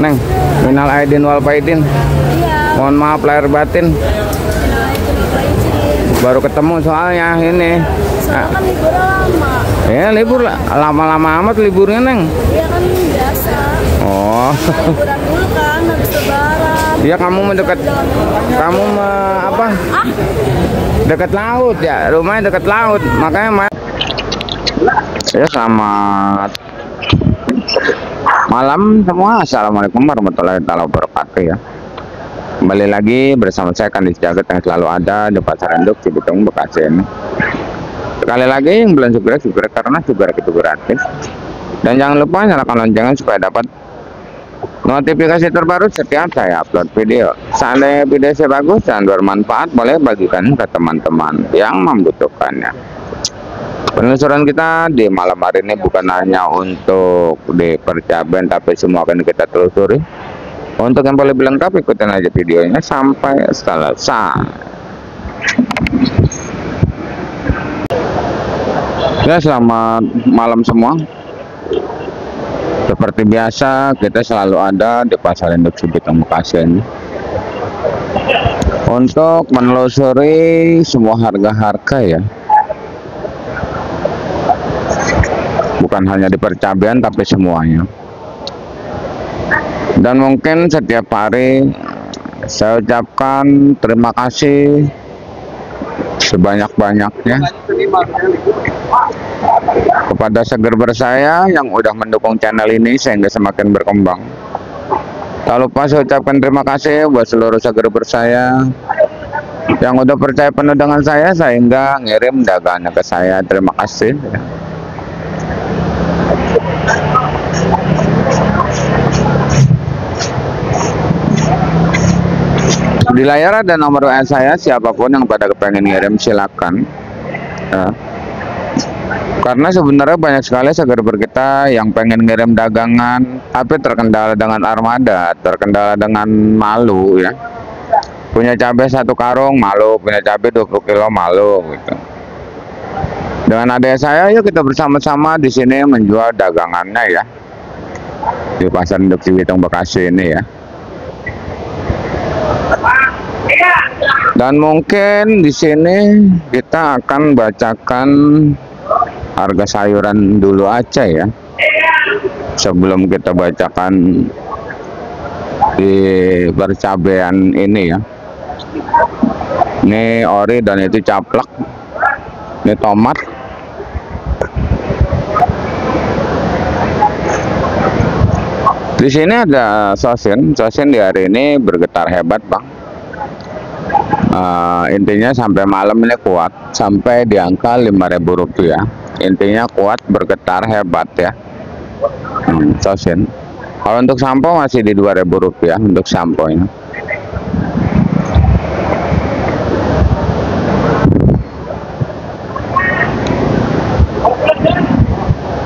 Neng, minal aidin wal faidin. Iya. Mohon maaf lahir batin. Baru ketemu soalnya ini. Soalnya kan libur lama. Ya libur lama-lama amat liburnya Neng. Iya kan biasa. Oh. Liburan dulu kan habis lebaran. Iya kamu mendekat. Kamu apa? Ah? Dekat laut ya, rumahnya dekat laut, makanya ya selamat malam semua. Assalamualaikum warahmatullahi wabarakatuh ya. Kembali lagi bersama saya Kandis Jagat yang selalu ada di Pasar Induk Cibitung Bekasi ini. Sekali lagi yang belum subscribe karena subscribe itu gratis. Dan jangan lupa nyalakan loncengnya supaya dapat notifikasi terbaru setiap saya upload video. Seandainya video saya bagus dan bermanfaat, boleh bagikan ke teman-teman yang membutuhkannya. Penelusuran kita di malam hari ini bukan hanya untuk di Percaben, tapi semua akan kita telusuri. Untuk yang lebih lengkap, ikutin aja videonya sampai selesai. Ya, selamat malam semua. Seperti biasa, kita selalu ada di Pasar Induk Cibitung Bekasi ini untuk menelusuri semua harga-harga ya. Bukan hanya di Percaben, tapi semuanya. Dan mungkin setiap hari saya ucapkan terima kasih sebanyak-banyaknya kepada subscriber saya yang udah mendukung channel ini sehingga semakin berkembang. Tak lupa saya ucapkan terima kasih buat seluruh subscriber saya yang udah percaya penuh dengan saya sehingga ngirim dagangannya ke saya. Terima kasih. Di layar ada nomor WA saya, siapapun yang pada kepengen ngirim silakan ya. Karena sebenarnya banyak sekali subscriber kita yang pengen ngirim dagangan tapi terkendala dengan armada, terkendala dengan malu ya. Punya cabai 1 karung malu, punya cabai 20 kilo malu gitu. Dengan adik saya, yuk kita bersama-sama di sini menjual dagangannya ya di Pasar Induk Cibitung Bekasi ini ya. Dan mungkin di sini kita akan bacakan harga sayuran dulu aja ya, sebelum kita bacakan di percabean ini ya. Ini ori dan itu caplak. Ini tomat. Di sini ada sosin. Sosin di hari ini bergetar hebat bang. Intinya sampai malam ini kuat sampai di angka Rp5.000. Intinya kuat, bergetar hebat ya. Sosin. Kalau untuk sampo masih di Rp2.000 untuk sampo ini.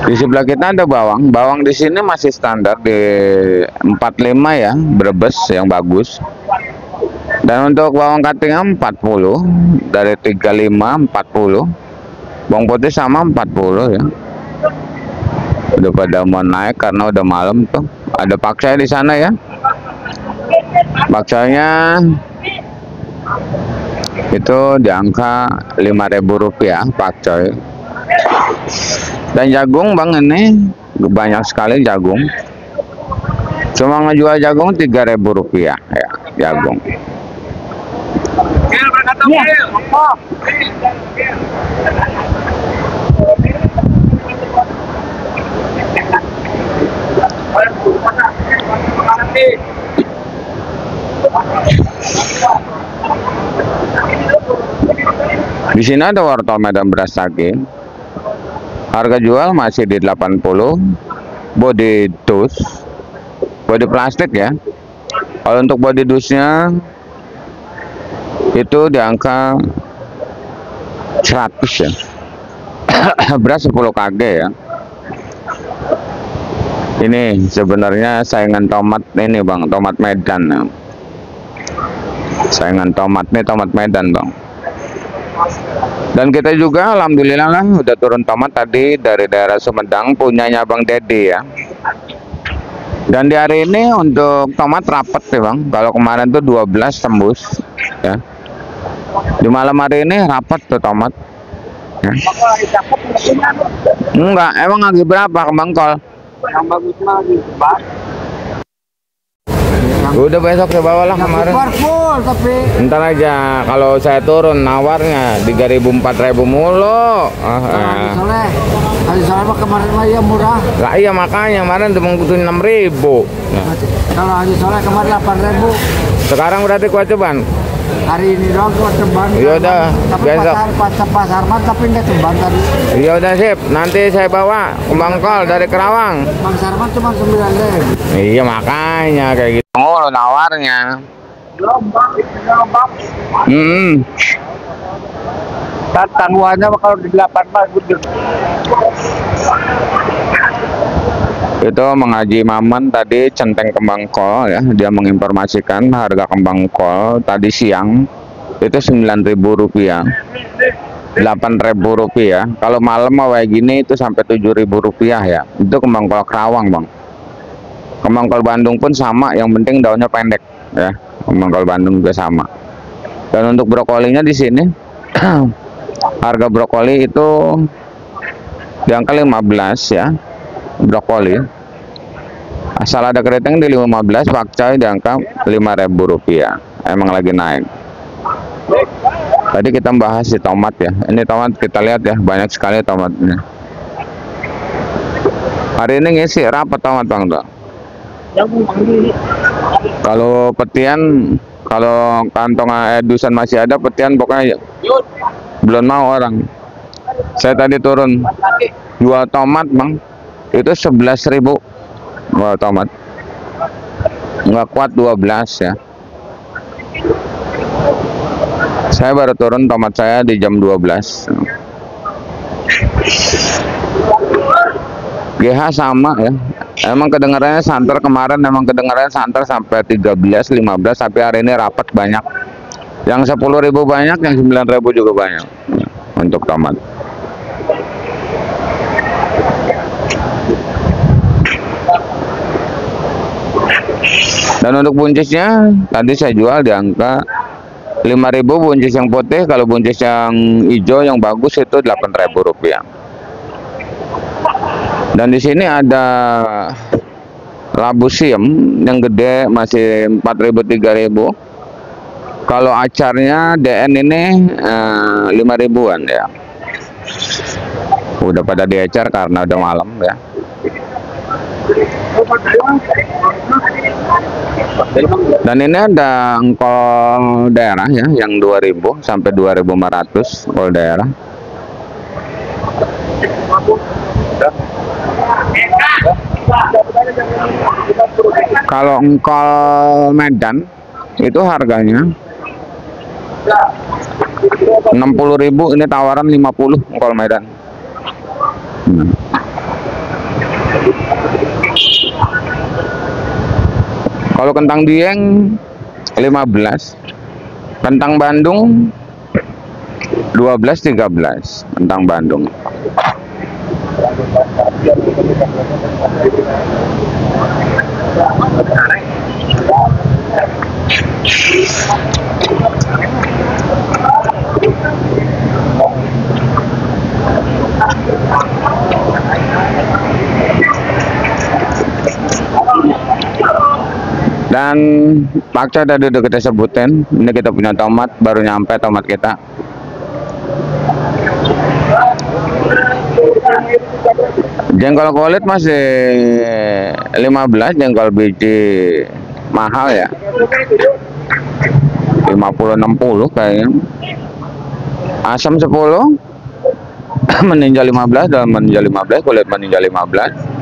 Di sebelah kita ada bawang. Bawang di sini masih standar di 45 ya, Brebes yang bagus. Dan untuk bawang kating 40, dari 35 40. Bawang putih sama 40 ya. Udah pada mau naik karena udah malam tuh. Ada pakcoy di sana ya. Pakcoynya itu di angka Rp5.000 pakcoy. Dan jagung bang ini banyak sekali jagung. Cuma ngejual jagung Rp3.000 ya, jagung. Di sini ada wortel medan beras lagi. Harga jual masih di 80. Body dus, body plastik ya. Kalau untuk body dusnya itu di angka 100 ya. Beras 10 kg ya. Ini sebenarnya saingan tomat ini bang, tomat Medan. Saingan tomat nih, tomat Medan bang. Dan kita juga alhamdulillah lah udah turun tomat tadi dari daerah Sumedang punyanya Bang Dedi ya. Dan di hari ini untuk tomat rapat ya Bang. Kalau kemarin tuh 12 tembus ya. Di malam hari ini rapat tuh tomat ya. Enggak, emang lagi berapa kembang kol? Yang bagus lagi, Pak. Udah besok saya bawalah kemarin. Full tapi Ntar aja kalau saya turun nawarnya 3.000 4.000 mulu. soalnya mah kemarin mah ya murah. Lah iya makanya kemarin cuma butuh 6.000. Nah, Kalau Haji Soleh kemarin 8.000. sekarang berarti kewajiban. Hari ini doang gua ceban. Iya udah, Tapi besok. pasar mah tapi enggak ceban tadi. Iya udah sip, nanti saya bawa kembang kol dari Kerawang. Bang Sarman cuma 9.000. Iya makanya kayak gitu. Oh nawarnya. Gelombang. Tanuannya kalau di 8 gede. Itu mengaji Maman tadi centeng kembang kol ya, dia menginformasikan harga kembang kol tadi siang itu Rp9.000, Rp8.000. Kalau malam mau kayak gini itu sampai Rp7.000 ya. Itu kembang kol Kerawang Bang. Kembang kol Bandung pun sama, yang penting daunnya pendek ya. Kembang kol Bandung juga sama. Dan untuk brokolinya di sini harga brokoli itu di angka 15 ya. Brokoli asal ada keriting di 15, pakcoy di angka Rp5.000. Emang lagi naik. Tadi kita bahas di tomat ya. Ini tomat kita lihat ya, banyak sekali tomatnya. Hari ini ngisi rapat tomat Bang tuh. Kalau petian, kalau kantong dusan masih ada, petian pokoknya belum mau orang. Saya tadi turun 2 tomat Bang, itu 11.000. Wah, tomat nggak kuat 12 ya. Saya baru turun tomat saya di jam 12. GH sama ya. Emang kedengarannya santer, kemarin emang kedengarannya santer sampai 13, 15, tapi hari ini rapat banyak. Yang 10.000 banyak, yang 9.000 juga banyak untuk tomat. Dan untuk buncisnya tadi saya jual di angka 5.000 buncis yang putih, kalau buncis yang hijau yang bagus itu Rp8.000. Dan di sini ada labu siam yang gede masih 4.000 3.000. Kalau acarnya DN ini 5.000-an ya. Udah pada diecar karena udah malam ya. Dan ini ada engkol daerah ya, yang 2.000 sampai 2.500 engkol daerah. Kalau engkol Medan itu harganya 60.000, ini tawaran 50 engkol Medan. Kalau kentang Dieng 15, kentang Bandung 12 13, kentang Bandung. Dan pakcoy tadi udah kita sebutin. Ini kita punya tomat, baru nyampe tomat kita. Jengkol kulit masih 15, jengkol biji mahal ya. 50-60 kayaknya. Asam 10, meninjau 15, daun meninjau 15, kulit meninjau 15.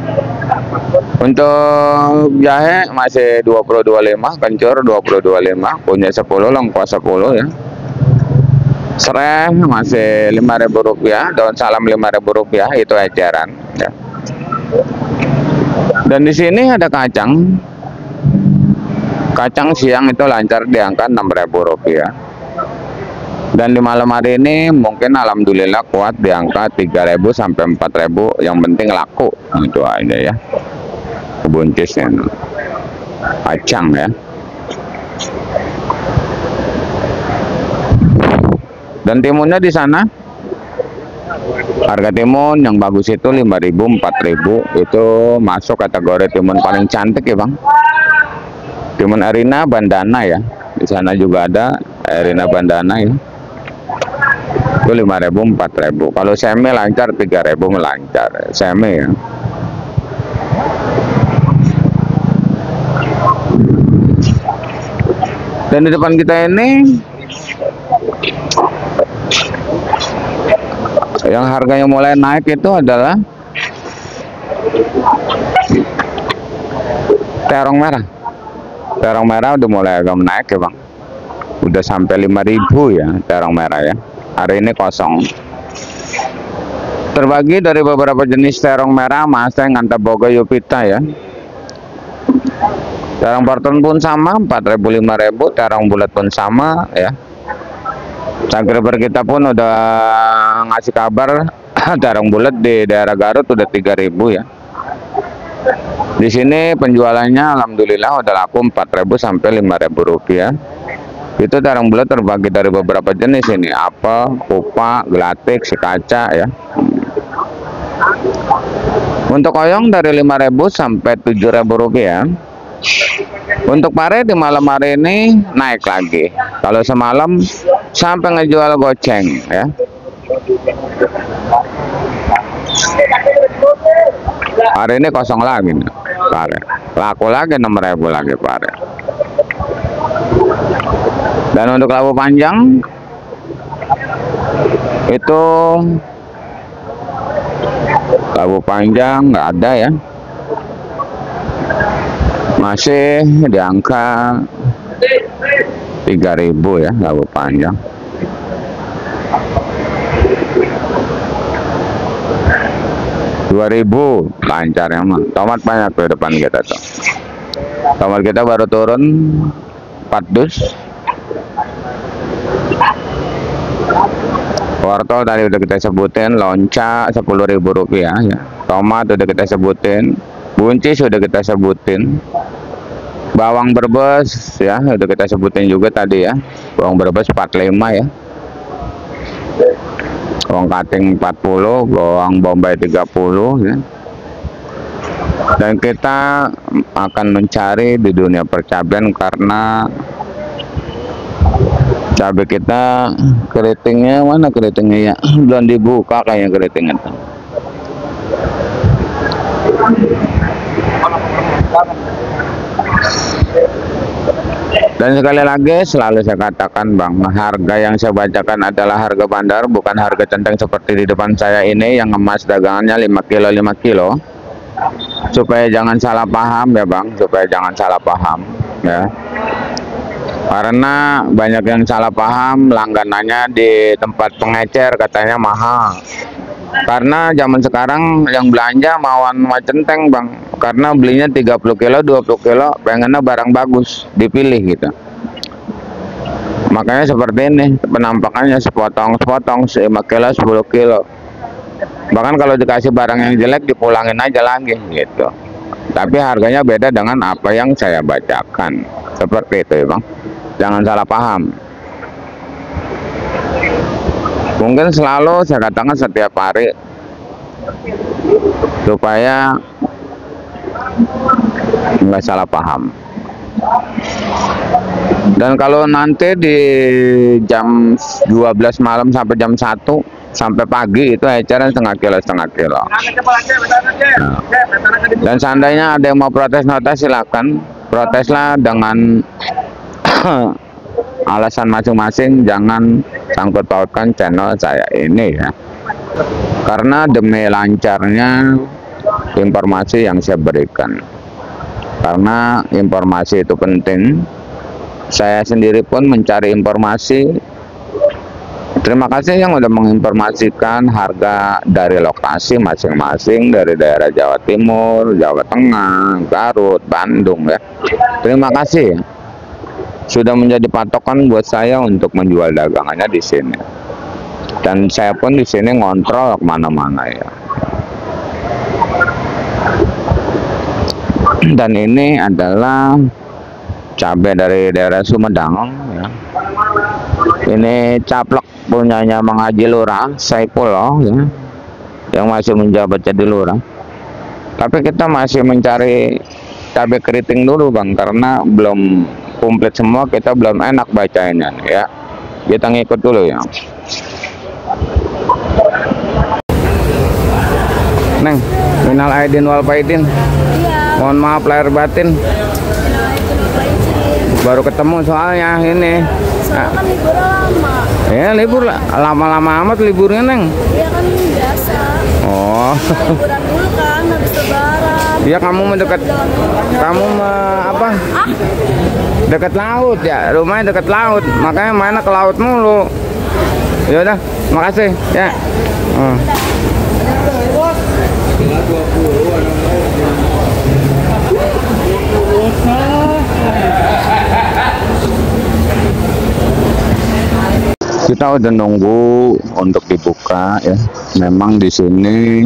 Untuk jahe masih 20-25, kencur 20-25, punya 10, lengkuas 10 ya. Serai masih Rp5.000, daun salam Rp5.000, itu eceran ya. Dan di sini ada kacang. Kacang siang itu lancar di angka Rp6.000. Dan di malam hari ini mungkin alhamdulillah kuat di angka 3.000 sampai 4.000, yang penting laku, itu aja ya. buncisnya, kacang ya. Dan timunnya di sana harga timun yang bagus itu 5.000, 4.000, itu masuk kategori timun paling cantik ya bang. Timun Erina bandana ya, di sana juga ada Erina bandana ya, itu 5.000, 4.000. Kalau semi lancar 3.000 melancar semi ya. Dan di depan kita ini yang harganya mulai naik itu adalah terong merah. Terong merah udah mulai agak naik ya bang, udah sampai 5.000 ya terong merah ya. Hari ini kosong, terbagi dari beberapa jenis terong merah, Maseng, Antaboga, Yupita ya. Terong Porton pun sama 4.000, 5.000. Terong bulat pun sama ya. Subscriber kita pun udah ngasih kabar terong bulat di daerah Garut udah 3.000 ya. Di sini penjualannya alhamdulillah udah laku 4.000 sampai 5.000 rupiah. Itu terong bulat terbagi dari beberapa jenis ini, apel, pupa, gelatik, si kaca ya. Untuk oyong dari 5.000 sampai 7.000 rupiah. Untuk pare di malam hari ini naik lagi. Kalau semalam sampai ngejual goceng ya. Hari ini kosong lagi nih, pare. Laku lagi 6.000 lagi pare. Dan untuk labu panjang itu labu panjang nggak ada ya. Masih di angka 3.000 ya labu panjang. Rp2.000 lancar ya mah. Tomat banyak di depan kita tuh. Tomat kita baru turun 4 dus. Wortel tadi udah kita sebutin, lonca Rp10.000 ya. Tomat udah kita sebutin, buncis udah kita sebutin. Bawang Brebes ya udah kita sebutin juga tadi ya. Bawang Brebes 45 ya. Bawang kating 40, bawang bombay 30 ya. Dan kita akan mencari di dunia percabean karena cabai kita keritingnya mana, keritingnya ya belum dibuka kayaknya keritingnya. Dan sekali lagi selalu saya katakan bang, harga yang saya bacakan adalah harga bandar, bukan harga centeng seperti di depan saya ini yang emas dagangannya 5 kilo 5 kilo. Supaya jangan salah paham ya bang, supaya jangan salah paham ya. Karena banyak yang salah paham, langganannya di tempat pengecer katanya mahal. Karena zaman sekarang yang belanja mauan centeng bang, karena belinya 30 kilo 20 kilo pengennya barang bagus dipilih gitu. Makanya seperti ini penampakannya sepotong-sepotong 5 kilo 10 kilo. Bahkan kalau dikasih barang yang jelek dipulangin aja lagi gitu. Tapi harganya beda dengan apa yang saya bacakan. Seperti itu ya bang, jangan salah paham. Mungkin selalu saya katakan setiap hari supaya nggak salah paham. Dan kalau nanti di jam 12 malam sampai jam 1 sampai pagi itu eceran setengah kilo. Nah, dan seandainya ada yang mau protes nota silakan proteslah dengan alasan masing-masing, jangan sangkut pautkan channel saya ini ya. Karena demi lancarnya informasi yang saya berikan. Karena informasi itu penting. Saya sendiri pun mencari informasi. Terima kasih yang udah menginformasikan harga dari lokasi masing-masing, dari daerah Jawa Timur, Jawa Tengah, Garut, Bandung ya. Terima kasih sudah menjadi patokan buat saya untuk menjual dagangannya di sini. Dan saya pun di sini ngontrol kemana-mana ya. Dan ini adalah cabai dari daerah Sumedang ya. Ini caplek punyanya Mang Haji Lurah Saipullah ya, yang masih menjabat jadi lurah. Tapi kita masih mencari cabai keriting dulu Bang, karena belum komplit semua, kita belum enak bacainnya ya. Kita ngikut dulu ya. Neng, minal aidin wal faidin. Iya. Mohon maaf lahir batin. Baru ketemu soalnya ini. Soalnya kan libur lama. Ya libur lah, lama-lama amat liburnya Neng. Iya kan biasa. Oh. Liburan dulu kan habis lebaran. Iya kamu mendekat, kamu apa? Dekat laut ya, rumahnya dekat laut, makanya mana ke laut mulu. Ya udah, makasih ya. Kita udah nunggu untuk dibuka ya. Memang di sini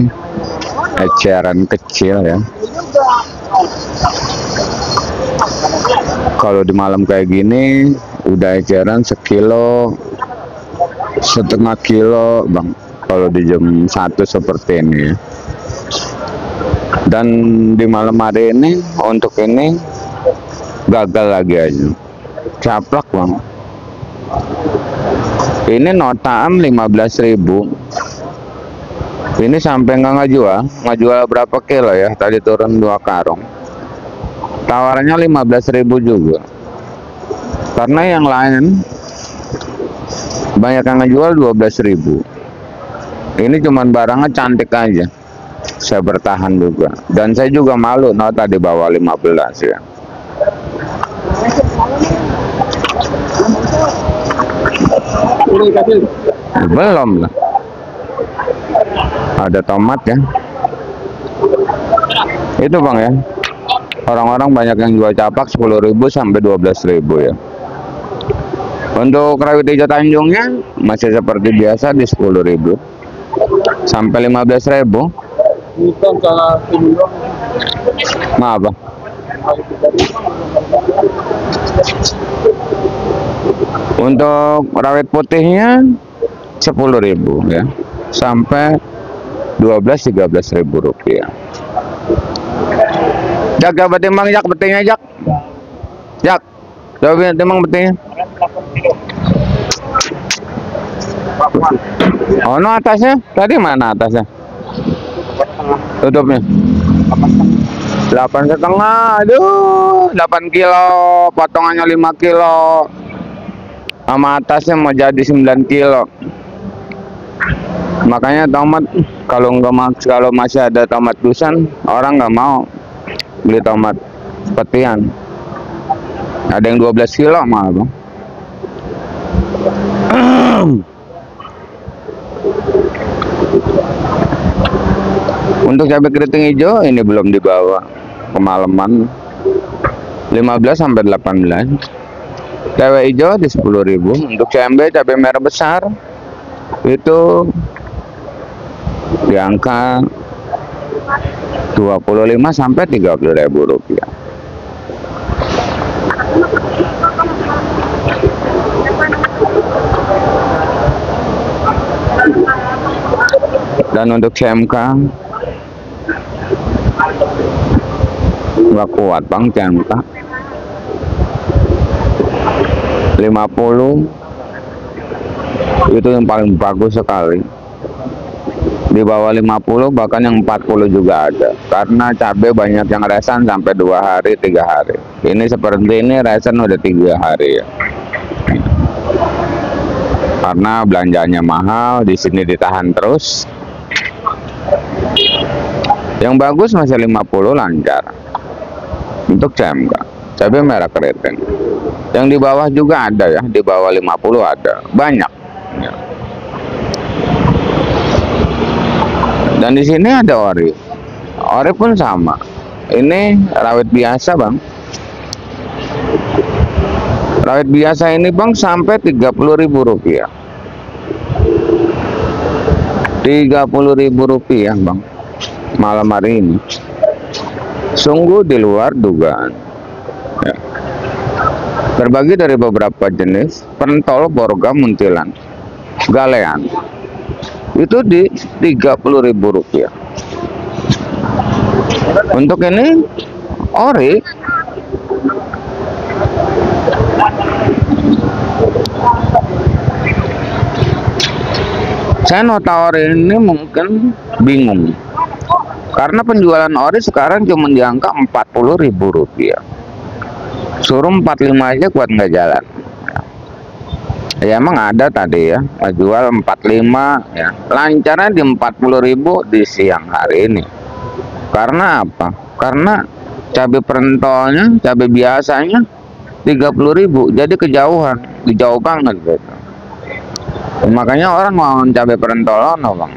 eceran kecil ya. Kalau di malam kayak gini udah eceran sekilo, setengah kilo Bang. Kalau di jam 1 seperti ini ya. Dan di malam hari ini untuk ini gagal lagi aja. Caplak Bang. Ini notam 15.000. Ini sampai nggak ngajual berapa kilo ya? Tadi turun 2 karung. Tawarannya 15.000 juga. Karena yang lain banyak yang ngejual 12.000. Ini cuman barangnya cantik aja. Saya bertahan juga. Dan saya juga malu nota di bawah 15 ya. Belum lah. Ada tomat ya. Itu Bang ya. Orang-orang banyak yang jual capak 10.000 sampai 12.000 ya. Untuk rawit hijau Tanjungnya masih seperti biasa di 10.000 sampai 15.000. Maaf Bang. Untuk rawit putihnya 10.000 ya, sampai 12-13.000 rupiah. Jak, coba timbang Jak, betingnya Jak. Jak, coba timbang betingnya. Oh no, atasnya, tadi mana atasnya? Tutupnya 8,5. Aduh, 8 kilo, potongannya 5 kilo. Sama atasnya mau jadi 9 kilo. Makanya tomat kalau masih ada tomat dusan, orang nggak mau beli tomat petian. Ada yang 12 kilo malah Bang. Untuk cabai keriting hijau ini belum dibawa, kemalaman 15 sampai 18. Cabai hijau di 10.000. Untuk cabai merah besar itu di angka 25 sampai 30.000 rupiah. Dan untuk CMK nggak kuat Bang, CMK 50 itu yang paling bagus sekali. Di bawah 50 bahkan yang 40 juga ada, karena cabai banyak yang resan sampai 2 hari 3 hari. Ini seperti ini resan udah 3 hari ya, karena belanjanya mahal. Di sini ditahan terus. Yang bagus masih 50 lancar untuk CMK, cabai merah keriting. Yang di bawah juga ada ya, di bawah 50 ada banyak ya. Dan di sini ada ori. Ori pun sama. Ini rawit biasa Bang. Rawit biasa ini Bang sampai 30.000 rupiah. 30.000 rupiah Bang malam hari ini. Sungguh di luar dugaan. Ya. Terbagi dari beberapa jenis pentol, borgam, muntilan, galean. Itu di Rp30.000. Untuk ini ori saya nota ori ini mungkin bingung karena penjualan ori sekarang cuma di angka Rp40.000. Suruh 45 aja kuat nggak jalan. Ya emang ada tadi ya jual 45 ya, lancarnya di 40.000 di siang hari ini. Karena apa? Karena cabai perentolnya, cabai biasanya 30.000, jadi kejauhan, jauh banget gitu. Makanya orang mau cabai perentol bang.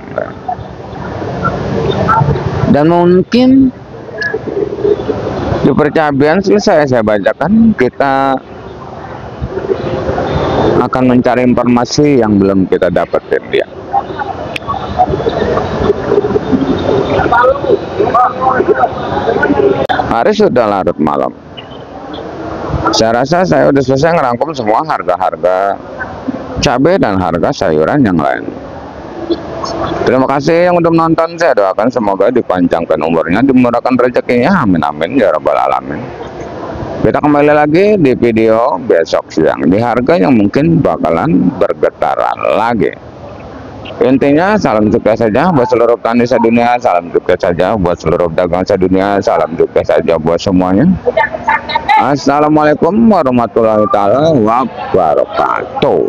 Dan mungkin di percabean selesai saya bacakan, kita akan mencari informasi yang belum kita dapetin ya. Hari sudah larut malam. Saya rasa saya udah selesai ngerangkum semua harga-harga cabai dan harga sayuran yang lain. Terima kasih yang udah menonton. Saya doakan semoga dipanjangkan umurnya, dimurahkan rezekinya. Amin amin ya rabbal alamin. Kita kembali lagi di video besok siang di harga yang mungkin bakalan bergetaran lagi. Intinya salam sukses saja buat seluruh petani sedunia, salam sukses saja buat seluruh dagang sedunia, salam sukses saja buat semuanya. Assalamualaikum warahmatullahi wabarakatuh.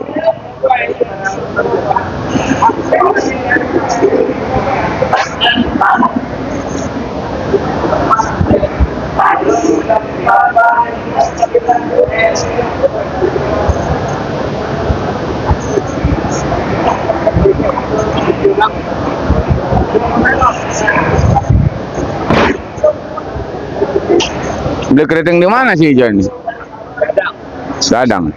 Beli keriting di mana sih hijau ini? Sadang.